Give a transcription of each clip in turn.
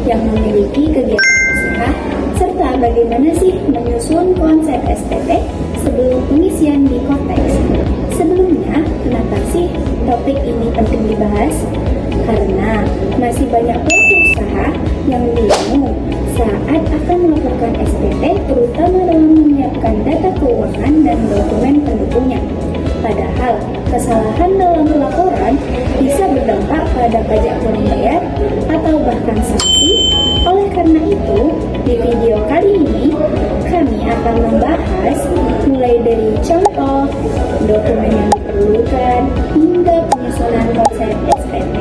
yang memiliki kegiatan usaha, serta bagaimana sih menyusun konsep SPT sebelum pengisian di Korteks. Sebelumnya, kenapa sih topik ini penting dibahas? Karena masih banyak pelaku usaha yang bingung saat akan melaporkan SPT, terutama dalam menyiapkan data keuangan dan dokumen pendukungnya. Padahal, kesalahan dalam pelaporan bisa berdampak pada pajak kurang bayar atau bahkan sanksi. Oleh karena itu, di video kali ini, kami akan membahas mulai dari contoh, dokumen yang diperlukan, hingga penyusunan konsep SPT.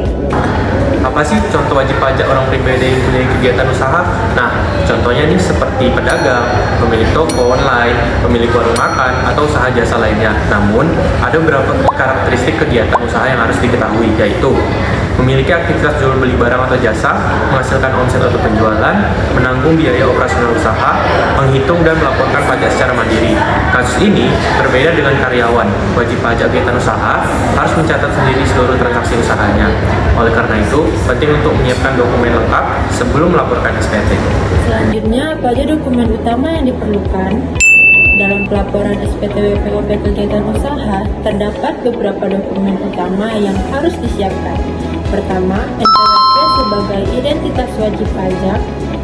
Apa sih contoh wajib pajak orang pribadi yang punya kegiatan usaha? Nah, contohnya nih seperti pedagang, pemilik toko online, pemilik warung makan, atau usaha jasa lainnya. Namun, ada beberapa karakteristik kegiatan usaha yang harus diketahui, yaitu memiliki aktivitas jual beli barang atau jasa, menghasilkan omset atau penjualan, menanggung biaya operasional usaha, menghitung dan melaporkan pajak secara mandiri. Kasus ini berbeda dengan karyawan. Wajib pajak kegiatan usaha harus mencatat sendiri seluruh transaksi usahanya. Oleh karena itu, penting untuk menyiapkan dokumen lengkap sebelum melaporkan SPT. Selanjutnya, apa aja dokumen utama yang diperlukan? Dalam pelaporan SPT WPOP kegiatan usaha, terdapat beberapa dokumen utama yang harus disiapkan. Pertama, NPWP sebagai identitas wajib pajak.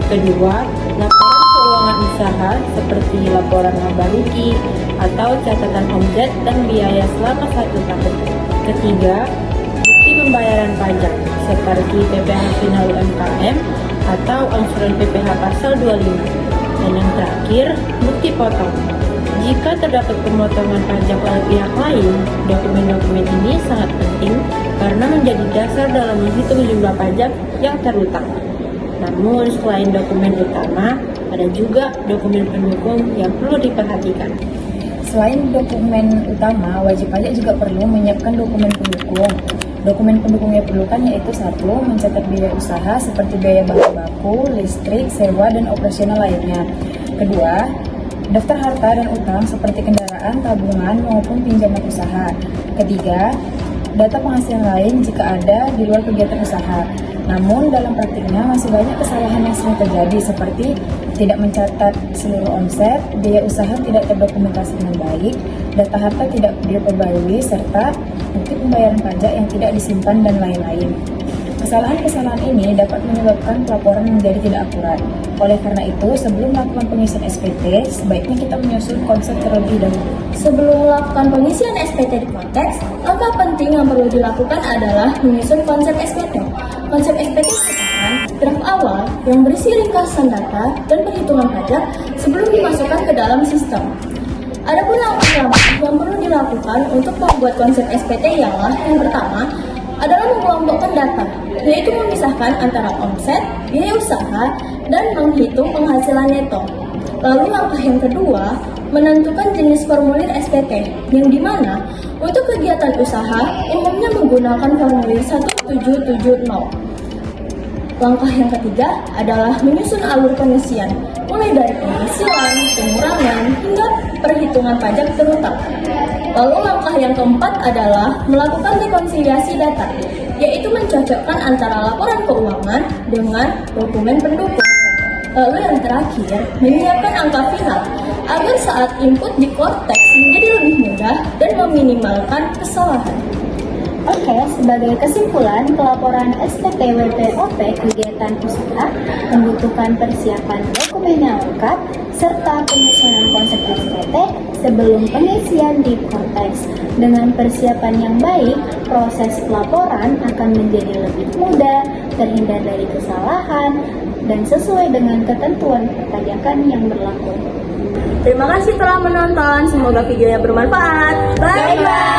Kedua, laporan keuangan usaha seperti laporan laba rugi atau catatan omset dan biaya selama 1 tahun. Ketiga, bukti pembayaran pajak seperti PPh final UMKM atau angsuran PPh pasal 25. Dan yang terakhir, bukti potong. Jika terdapat pemotongan pajak oleh pihak lain, dokumen-dokumen ini sangat penting karena menjadi dasar dalam menghitung jumlah pajak yang terutang. Namun, selain dokumen utama, ada juga dokumen pendukung yang perlu diperhatikan. Selain dokumen utama, wajib pajak juga perlu menyiapkan dokumen pendukung. Dokumen pendukung yang diperlukan yaitu 1. Mencatat biaya usaha seperti biaya bahan baku, listrik, sewa, dan operasional lainnya. Kedua, daftar harta dan utang seperti kendaraan, tabungan, maupun pinjaman usaha. Ketiga, data penghasilan lain jika ada di luar kegiatan usaha. Namun dalam praktiknya masih banyak kesalahan yang sering terjadi seperti tidak mencatat seluruh omset, biaya usaha tidak terdokumentasi dengan baik, data harta tidak diperbarui, serta bukti pembayaran pajak yang tidak disimpan dan lain-lain. Kesalahan-kesalahan ini dapat menyebabkan pelaporan menjadi tidak akurat. Oleh karena itu, sebelum melakukan pengisian SPT, sebaiknya kita menyusun konsep terlebih dahulu. Sebelum melakukan pengisian SPT di Korteks, langkah penting yang perlu dilakukan adalah menyusun konsep SPT. Konsep SPT merupakan draft awal yang berisi ringkasan data dan perhitungan pajak sebelum dimasukkan ke dalam sistem. Adapun langkah-langkah yang perlu dilakukan untuk membuat konsep SPT ialah yang pertama adalah mengelompokkan data, yaitu memisahkan antara omset, biaya usaha, dan menghitung penghasilan neto. Lalu langkah yang kedua, menentukan jenis formulir SPT, yang dimana untuk kegiatan usaha umumnya menggunakan formulir 1770. Langkah yang ketiga adalah menyusun alur pengisian, mulai dari penghasilan, pengurangan, hingga perhitungan pajak terutang. Lalu langkah yang keempat adalah melakukan rekonsiliasi data, yaitu mencocokkan antara laporan keuangan dengan dokumen pendukung. Lalu yang terakhir, menyiapkan angka final agar saat input di Korteks menjadi lebih mudah dan meminimalkan kesalahan. Oke, sebagai kesimpulan, pelaporan SPT WPOP kegiatan usaha membutuhkan persiapan dokumen yang lengkap serta penyusunan konsep SPT sebelum pengisian di Korteks. Dengan persiapan yang baik, proses pelaporan akan menjadi lebih mudah, terhindar dari kesalahan, dan sesuai dengan ketentuan perpajakan yang berlaku. Terima kasih telah menonton, semoga videonya bermanfaat. Bye-bye!